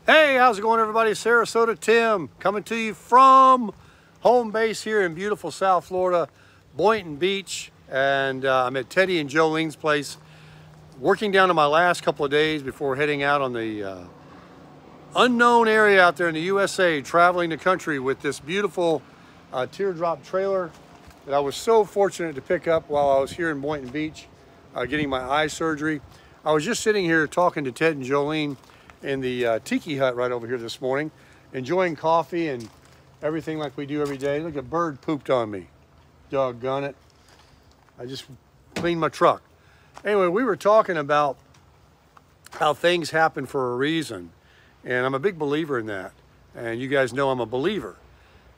Hey, how's it going, everybody? Sarasota Tim coming to you from home base here in beautiful South Florida, Boynton Beach, and I'm at Teddy and Jolene's place, working down to my last couple of days before heading out on the unknown area out there in the USA, traveling the country with this beautiful teardrop trailer that I was so fortunate to pick up while I was here in Boynton Beach, getting my eye surgery. I was just sitting here talking to Ted and Jolene in the tiki hut right over here this morning, enjoying coffee and everything like we do every day. Look, a bird pooped on me. Doggone it. I just cleaned my truck. Anyway, we were talking about how things happen for a reason, and I'm a big believer in that. And you guys know I'm a believer.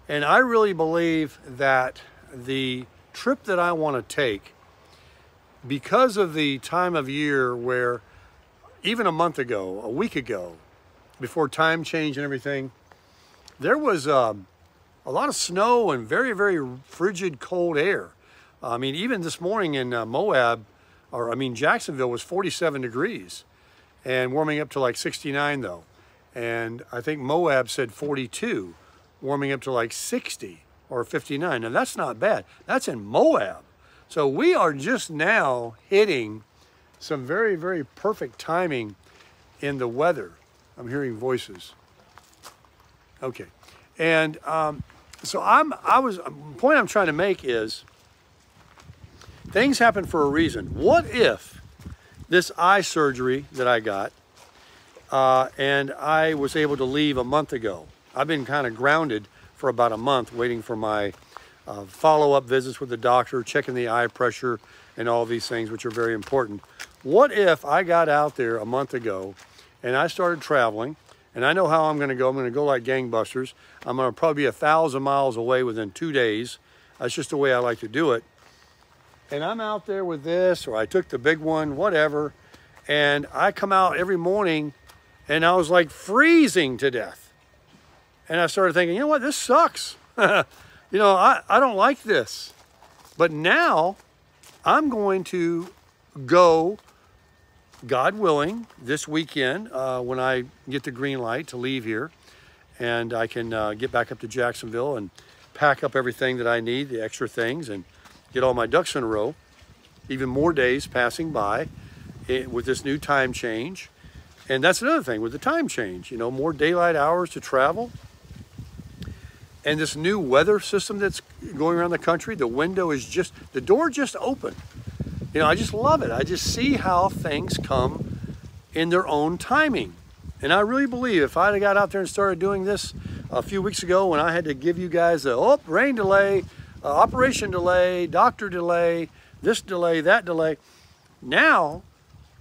And I really believe that the trip that I want to take, because of the time of year where even a month ago, a week ago, before time change and everything, there was a lot of snow and very, very frigid cold air. I mean, even this morning in Jacksonville was 47 degrees and warming up to like 69 though. And I think Moab said 42, warming up to like 60 or 59. Now that's not bad. That's in Moab. So we are just now hitting some very, very perfect timing in the weather. I'm hearing voices. Okay. And the point I'm trying to make is things happen for a reason. What if this eye surgery that I got, and I was able to leave a month ago? I've been kind of grounded for about a month waiting for my follow-up visits with the doctor, checking the eye pressure and all these things, which are very important. What if I got out there a month ago and I started traveling, and I know how I'm going to go. I'm going to go like gangbusters. I'm going to probably be 1,000 miles away within 2 days. That's just the way I like to do it. And I'm out there with this, or I took the big one, whatever, and I come out every morning and I was like freezing to death. And I started thinking, you know what, this sucks. I don't like this. But now I'm going to go, God willing, this weekend when I get the green light to leave here, and I can get back up to Jacksonville and pack up everything that I need, the extra things, and get all my ducks in a row. Even more days passing by with this new time change. And that's another thing with the time change, more daylight hours to travel. And this new weather system that's going around the country, the door just opened. I just love it. I just see how things come in their own timing. And I really believe if I'd have got out there and started doing this a few weeks ago when I had to give you guys rain delay, operation delay, doctor delay, this delay, that delay, now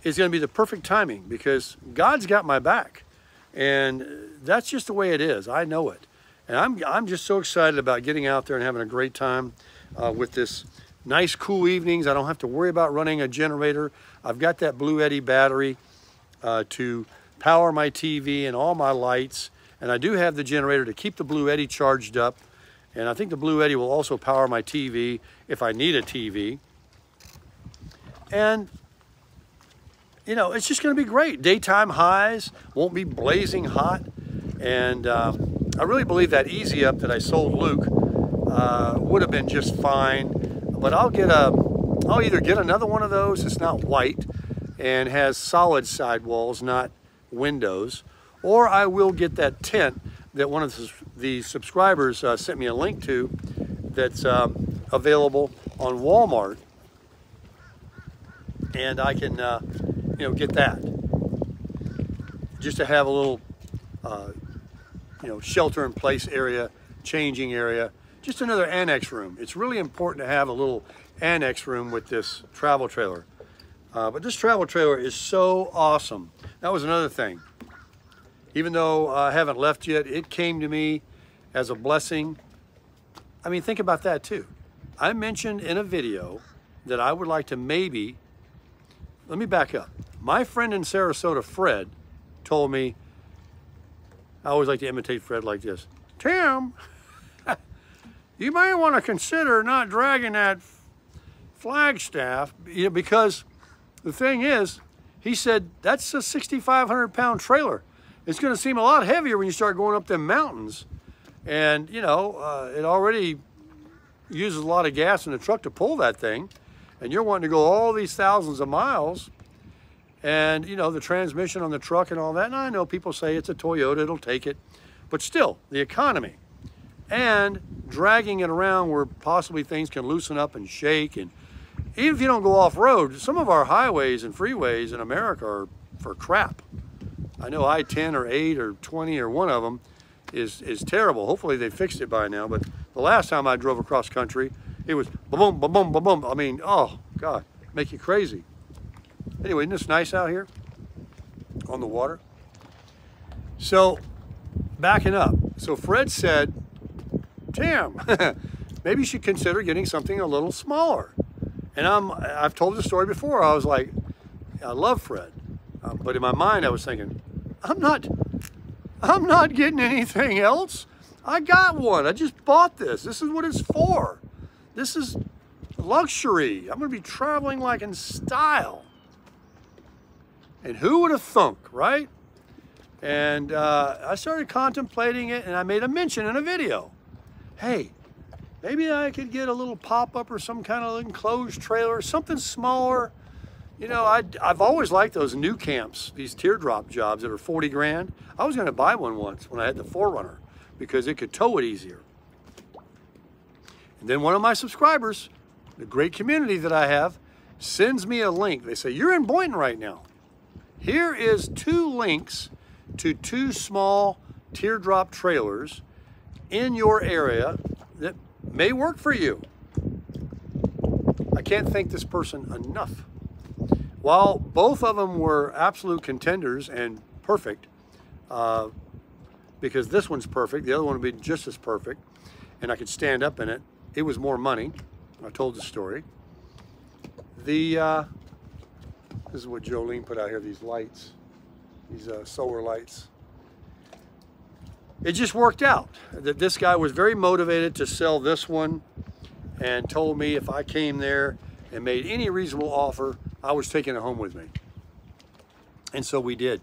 is going to be the perfect timing because God's got my back. And that's just the way it is. I know it. And I'm just so excited about getting out there and having a great time with this nice, cool evenings. I don't have to worry about running a generator. I've got that Bluetti battery to power my TV and all my lights. And I do have the generator to keep the Bluetti charged up. And I think the Bluetti will also power my TV if I need a TV. And, it's just going to be great. Daytime highs won't be blazing hot. And I really believe that Easy Up that I sold Luke would have been just fine. But I'll either get another one of those that's not white and has solid sidewalls, not windows, or I will get that tent that one of the subscribers sent me a link to that's available on Walmart, and I can get that just to have a little shelter in place area, changing area. Just another annex room. It's really important to have a little annex room with this travel trailer. But this travel trailer is so awesome. That was another thing. Even though I haven't left yet, it came to me as a blessing. I mean, think about that too. I mentioned in a video that I would like to let me back up. My friend in Sarasota, Fred, told me, I always like to imitate Fred like this. Tim, you may want to consider not dragging that Flagstaff, because the thing is, he said, that's a 6,500 pound trailer. it's going to seem a lot heavier when you start going up them mountains. And, you know, it already uses a lot of gas in the truck to pull that thing. And you're wanting to go all these thousands of miles. And, you know, the transmission on the truck and all that. And I know people say it's a Toyota, it'll take it. But still, the economy. And dragging it around where possibly things can loosen up and shake. And even if you don't go off-road, some of our highways and freeways in America are for crap. I know I-10 or 8 or 20 or one of them is terrible. Hopefully they fixed it by now. But the last time I drove across country, it was boom, boom, boom, boom, boom. I mean, oh, God, make you crazy. Anyway, isn't this nice out here on the water? So, backing up. So Fred said, Tim, maybe you should consider getting something a little smaller. And I've told the story before. I was like, I love Fred. But in my mind, I was thinking, I'm not getting anything else. I got one. I just bought this. This is what it's for. This is luxury. I'm going to be traveling like in style. And who would have thunk, right? And I started contemplating it, and I made a mention in a video. Hey, maybe I could get a little pop-up or some kind of enclosed trailer, something smaller. You know, I've always liked those new camps, these teardrop jobs that are 40 grand. I was going to buy one once when I had the 4Runner because it could tow it easier. And then one of my subscribers, the great community that I have, sends me a link. They say, you're in Boynton right now. Here is 2 links to 2 small teardrop trailers in your area that may work for you. I can't thank this person enough. While both of them were absolute contenders and perfect, because this one's perfect, the other one would be just as perfect, and I could stand up in it. It was more money. I told the story. This is what Jolene put out here, these lights, these solar lights. It just worked out that this guy was very motivated to sell this one and told me if I came there and made any reasonable offer, I was taking it home with me. And so we did.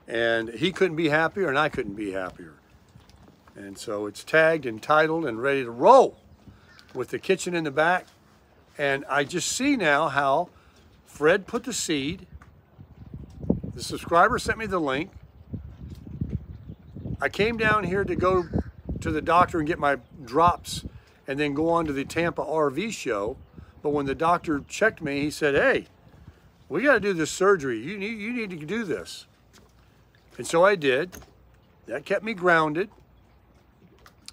And he couldn't be happier and I couldn't be happier. And so it's tagged and titled and ready to roll with the kitchen in the back. And I just see now how Fred put the seed. The subscriber sent me the link. I came down here to go to the doctor and get my drops and then go on to the Tampa RV show. But when the doctor checked me, he said, hey, we got to do this surgery. You need to do this. And so I did. That kept me grounded.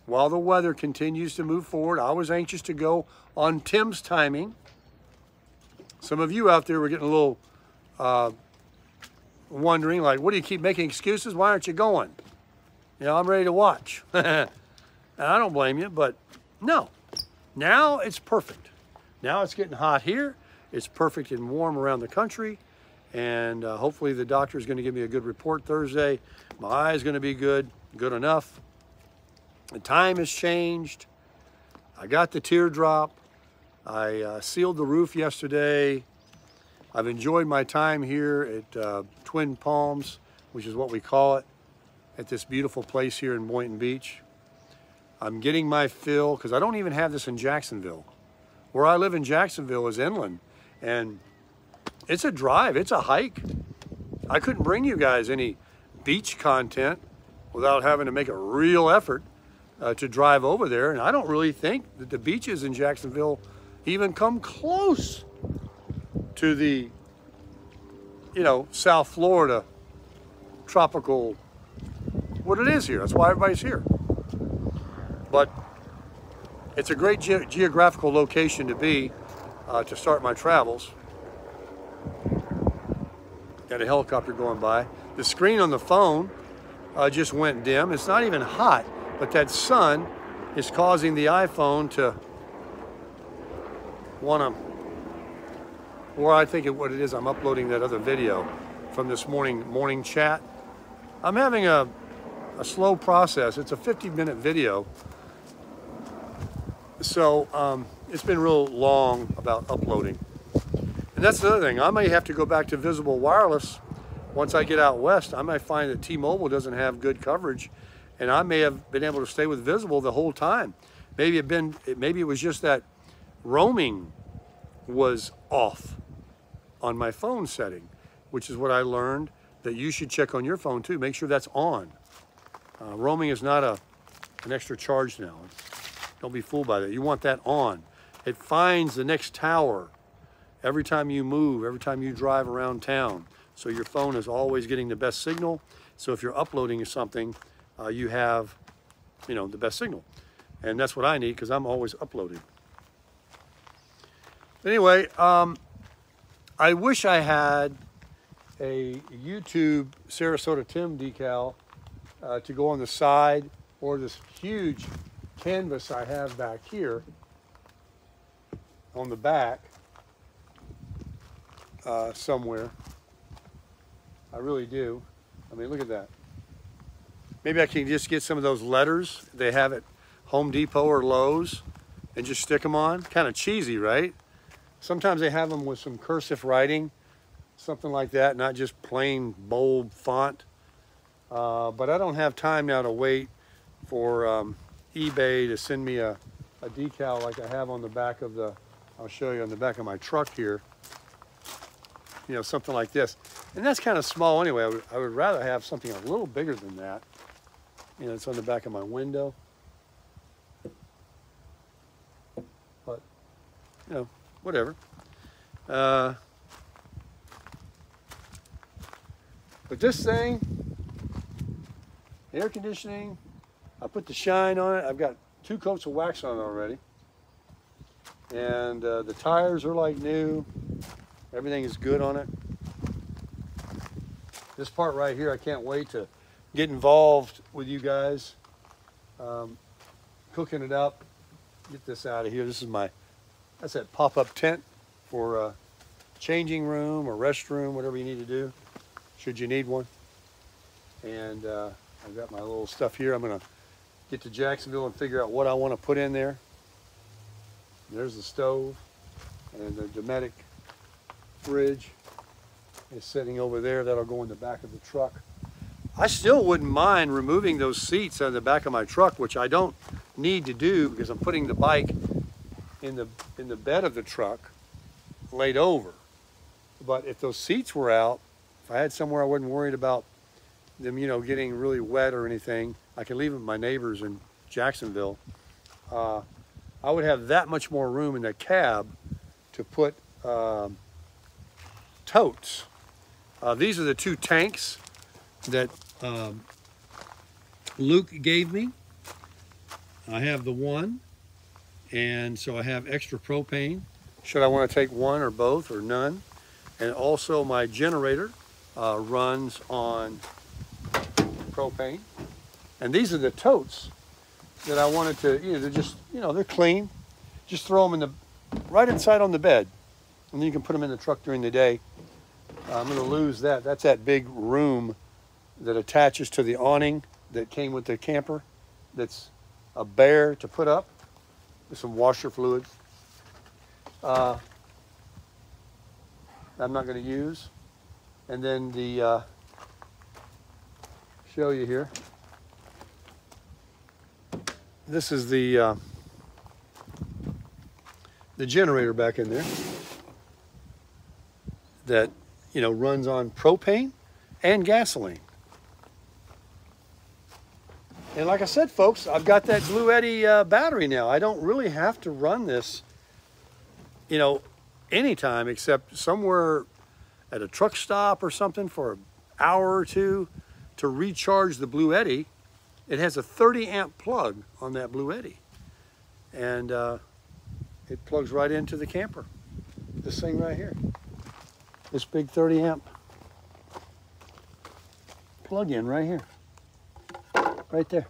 While the weather continues to move forward, I was anxious to go on Tim's timing. Some of you out there were getting a little wondering, like, what do you keep making excuses? Why aren't you going? You know, I'm ready to watch. And I don't blame you, but no. Now it's perfect. Now it's getting hot here. It's perfect and warm around the country. And hopefully the doctor is going to give me a good report Thursday. My eye is going to be good enough. The time has changed. I got the teardrop. I sealed the roof yesterday. I've enjoyed my time here at Twin Palms, which is what we call it, at this beautiful place here in Boynton Beach. I'm getting my fill, because I don't even have this in Jacksonville. Where I live in Jacksonville is inland, and it's a drive, it's a hike. I couldn't bring you guys any beach content without having to make a real effort to drive over there, and I don't really think that the beaches in Jacksonville even come close to the, you know, South Florida tropical, what it is here. That's why everybody's here. But it's a great geographical location to be to start my travels. Got a helicopter going by. The screen on the phone just went dim. It's not even hot, but that sun is causing the iPhone to want to, or I think what it is, I'm uploading that other video from this morning chat. I'm having a slow process. It's a 50-minute video. So it's been real long about uploading. And that's another thing. I may have to go back to Visible Wireless once I get out west, I might find that T-Mobile doesn't have good coverage, and I may have been able to stay with Visible the whole time. Maybe it was just that roaming was off on my phone setting, which is what I learned that you should check on your phone too. Make sure that's on. Roaming is not an extra charge now. Don't be fooled by that. You want that on. It finds the next tower every time you move, every time you drive around town. So your phone is always getting the best signal. So if you're uploading something, you have, the best signal. And that's what I need because I'm always uploading. Anyway, I wish I had a YouTube Sarasota Tim decal to go on the side, or this huge canvas I have back here on the back somewhere. I really do. I mean, look at that. Maybe I can just get some of those letters they have at Home Depot or Lowe's and just stick them on. Kind of cheesy, right? Sometimes they have them with some cursive writing, something like that, not just plain bold font. But I don't have time now to wait for eBay to send me a decal like I have on the back of I'll show you on the back of my truck here. Something like this. And that's kind of small anyway. I would rather have something a little bigger than that. It's on the back of my window. But, whatever. But this thing, air conditioning, I put the shine on it. I've got 2 coats of wax on it already. And the tires are like new. Everything is good on it. This part right here, I can't wait to get involved with you guys. Cooking it up. Get this out of here. This is that's that pop-up tent for changing room or restroom, whatever you need to do, should you need one. And I've got my little stuff here. I'm gonna get to Jacksonville and figure out what I want to put in there. There's the stove, and the Dometic fridge is sitting over there. That'll go in the back of the truck. I still wouldn't mind removing those seats on the back of my truck, which I don't need to do because I'm putting the bike in the bed of the truck laid over. But if those seats were out, if I had somewhere I wasn't worried about them, getting really wet or anything, I could leave them with my neighbors in Jacksonville. I would have that much more room in the cab to put totes. These are the 2 tanks that Luke gave me. I have the one, and so I have extra propane should I want to take one or both or none. And also my generator runs on propane. And these are the totes that I wanted to, they're just, they're clean. Just throw them right inside on the bed. And then you can put them in the truck during the day. I'm going to lose that. That's that big room that attaches to the awning that came with the camper. That's a bear to put up with some washer fluid. I'm not going to use. And then show you here. This is the generator back in there that runs on propane and gasoline. And like I said, folks, I've got that Bluetti battery now. I don't really have to run this, anytime except somewhere at a truck stop or something for an hour or two to recharge the Bluetti. It has a 30 amp plug on that Bluetti. And it plugs right into the camper. This thing right here. This big 30 amp plug-in right here. Right there.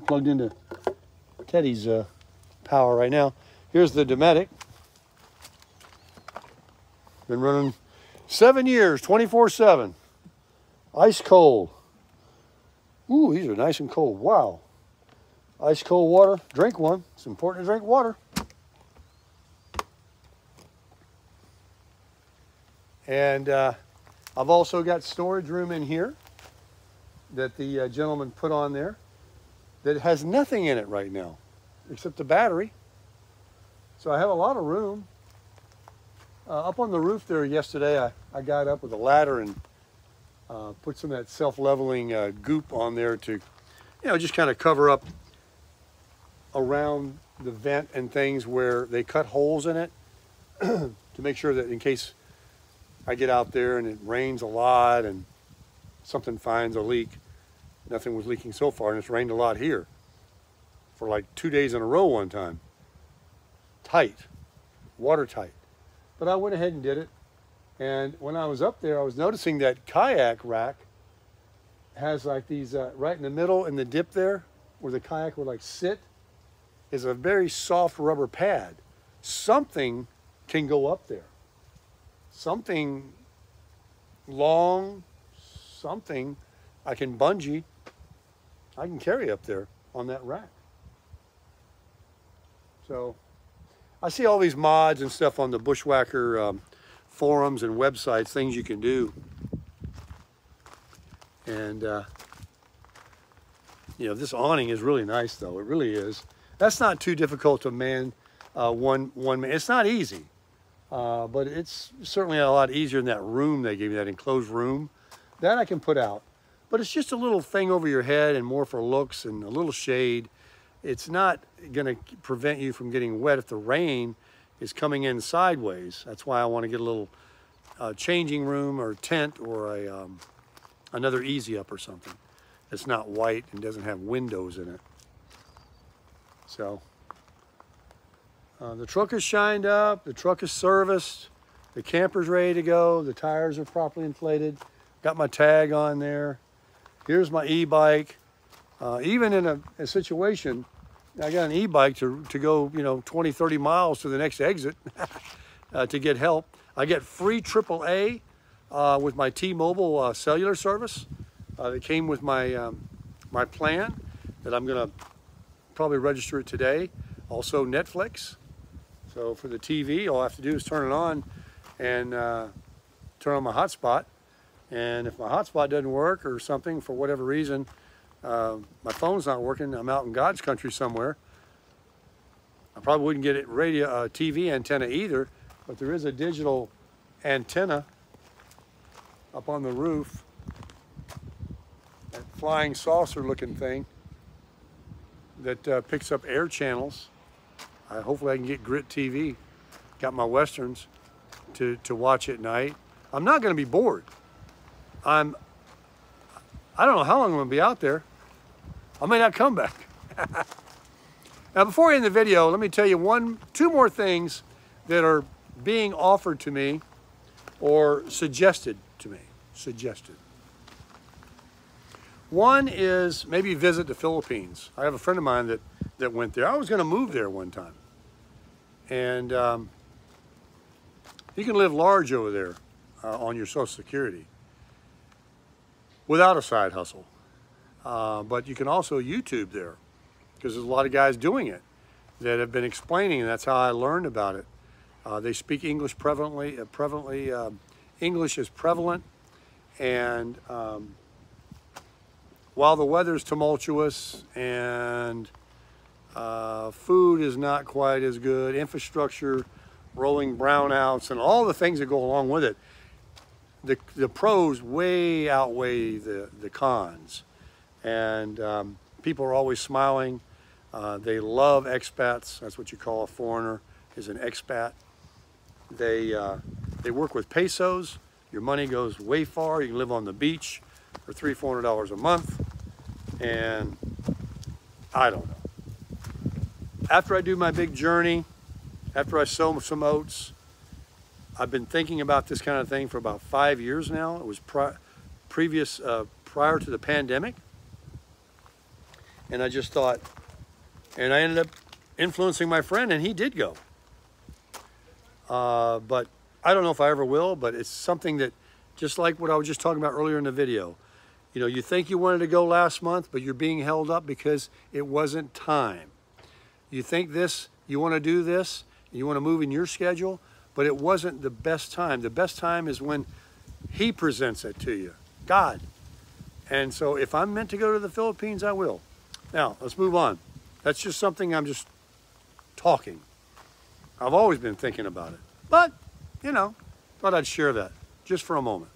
Plugged into Teddy's power right now. Here's the Dometic. Been running 7 years, 24/7. Ice cold. Ooh, these are nice and cold. Wow. Ice cold water. Drink one. It's important to drink water. And I've also got storage room in here that the gentleman put on there that has nothing in it right now except the battery. So I have a lot of room. Up on the roof there yesterday, I got up with a ladder and put some of that self-leveling goop on there to, just kind of cover up around the vent and things where they cut holes in it to make sure that in case I get out there and it rains a lot and something finds a leak. Nothing was leaking so far, and it's rained a lot here for like 2 days in a row one time. Tight, watertight. But I went ahead and did it. And when I was up there, I was noticing that kayak rack has like these, right in the middle in the dip there, where the kayak would like sit, is a very soft rubber pad. Something can go up there. Something long, something I can bungee, I can carry up there on that rack. So I see all these mods and stuff on the Bushwhacker forums and websites, things you can do. And this awning is really nice though, it really is. That's not too difficult to man one man. It's not easy, but it's certainly a lot easier than that room they gave me, that enclosed room. That I can put out. But it's just a little thing over your head and more for looks and a little shade. It's not gonna prevent you from getting wet if the rain is coming in sideways. That's why I wanna get a little changing room or tent or another easy up or something. It's not white and doesn't have windows in it. So the truck is shined up, the truck is serviced, the camper's ready to go, the tires are properly inflated, got my tag on there. Here's my e-bike. Even in a situation, I got an e-bike to go 20, 30 miles to the next exit to get help. I get free AAA with my T-Mobile cellular service. That came with my my plan that I'm gonna probably register it today. Also Netflix. So for the TV, all I have to do is turn it on and turn on my hotspot. And if my hotspot doesn't work or something for whatever reason, my phone's not working, I'm out in God's country somewhere, I probably wouldn't get it TV antenna either, but there is a digital antenna up on the roof, that flying saucer looking thing that picks up air channels. Hopefully I can get Grit TV, got my Westerns to watch at night. I'm not gonna be bored. I don't know how long I'm gonna be out there. I may not come back. Now, before I end the video, let me tell you two more things that are being offered to me or suggested to me. One is maybe visit the Philippines. I have a friend of mine that went there. I was gonna move there one time. And you can live large over there on your Social Security without a side hustle. But you can also YouTube there because there's a lot of guys doing it that have been explaining, and that's how I learned about it. They speak English prevalently. English is prevalent, and while the weather's tumultuous and food is not quite as good, infrastructure, rolling brownouts, and all the things that go along with it, the pros way outweigh the cons. And people are always smiling. They love expats. That's what you call a foreigner, is an expat. They work with pesos. Your money goes way far. You can live on the beach for $300, $400 a month. And I don't know. After I do my big journey, after I sow some oats, I've been thinking about this kind of thing for about 5 years now. It was prior to the pandemic. And I just thought, and I ended up influencing my friend, and he did go. But I don't know if I ever will, but it's something that, just like what I was just talking about earlier in the video, you think you wanted to go last month, but you're being held up because it wasn't time. You think you want to do this, you want to move in your schedule, but it wasn't the best time. The best time is when He presents it to you, God. And so if I'm meant to go to the Philippines, I will. Now, let's move on. That's just something I'm just talking. I've always been thinking about it. But, you know, thought I'd share that just for a moment.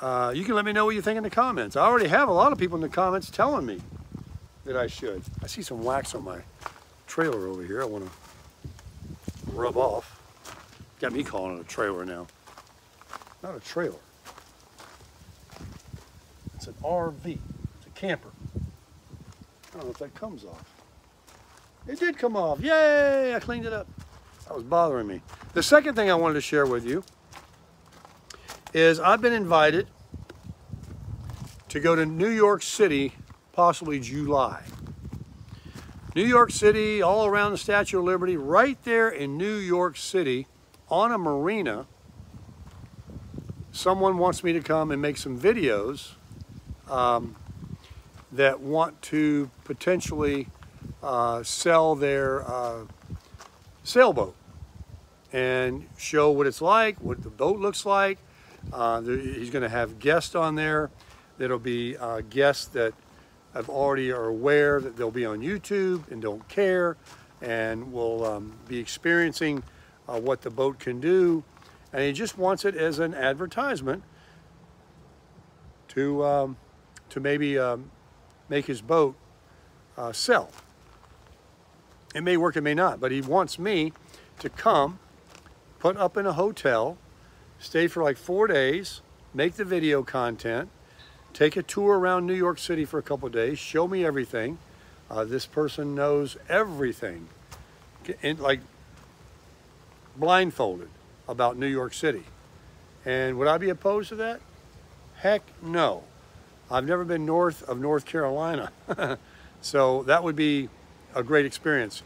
You can let me know what you think in the comments. I already have a lot of people in the comments telling me that I should. I see some wax on my trailer over here I want to rub off. Got me calling it a trailer now. Not a trailer. It's an RV. It's a camper. I don't know if that comes off. It did come off. Yay! I cleaned it up. That was bothering me. The second thing I wanted to share with you is I've been invited to go to New York City, possibly July. New York City, all around the Statue of Liberty, right there in New York City, on a marina. Someone wants me to come and make some videos that want to potentially sell their sailboat and show what it's like, what the boat looks like. He's going to have guests on there. That'll be guests that have already are aware that they'll be on YouTube and don't care, and will be experiencing what the boat can do. And he just wants it as an advertisement to maybe make his boat sell. It may work, it may not, but he wants me to come, put up in a hotel, stay for like 4 days, make the video content, take a tour around New York City for a couple of days, show me everything. This person knows everything, like blindfolded about New York City. And would I be opposed to that? Heck no. I've never been north of North Carolina. So that would be a great experience.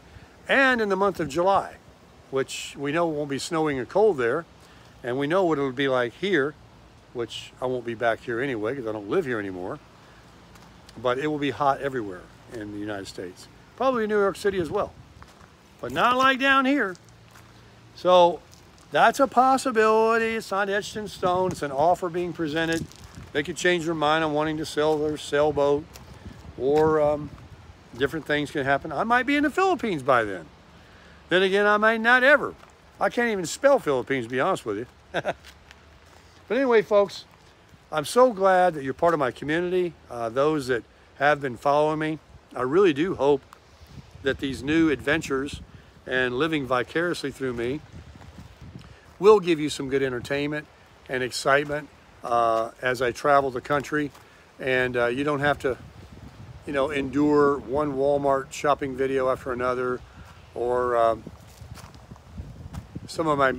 And in the month of July, which we know won't be snowing or cold there, and we know what it'll be like here, which I won't be back here anyway because I don't live here anymore, but it will be hot everywhere in the United States. Probably in New York City as well, but not like down here. So that's a possibility. It's not etched in stone. It's an offer being presented. They could change their mind on wanting to sell their sailboat, or different things can happen. I might be in the Philippines by then. Then again, I might not ever. I can't even spell Philippines, to be honest with you. But anyway, folks, I'm so glad that you're part of my community. Those that have been following me, I really do hope that these new adventures and living vicariously through me will give you some good entertainment and excitement as I travel the country. And you don't have to, you know, endure one Walmart shopping video after another, or some of my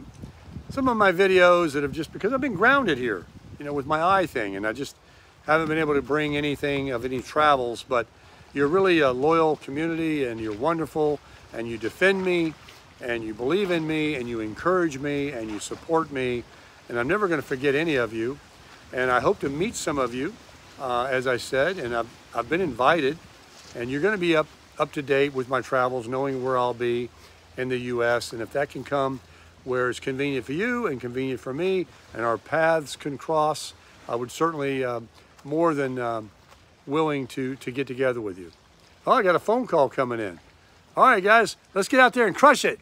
videos that have just, because I've been grounded here, you know, with my eye thing, and I just haven't been able to bring anything of any travels. But you're really a loyal community, and you're wonderful, and you defend me, and you believe in me, and you encourage me, and you support me, and I'm never going to forget any of you. And I hope to meet some of you, as I said, and I've been invited, and you're going to be up to date with my travels, knowing where I'll be in the U.S. And if that can come where it's convenient for you and convenient for me, and our paths can cross, I would certainly more than willing to get together with you. Oh, I got a phone call coming in. All right, guys, let's get out there and crush it.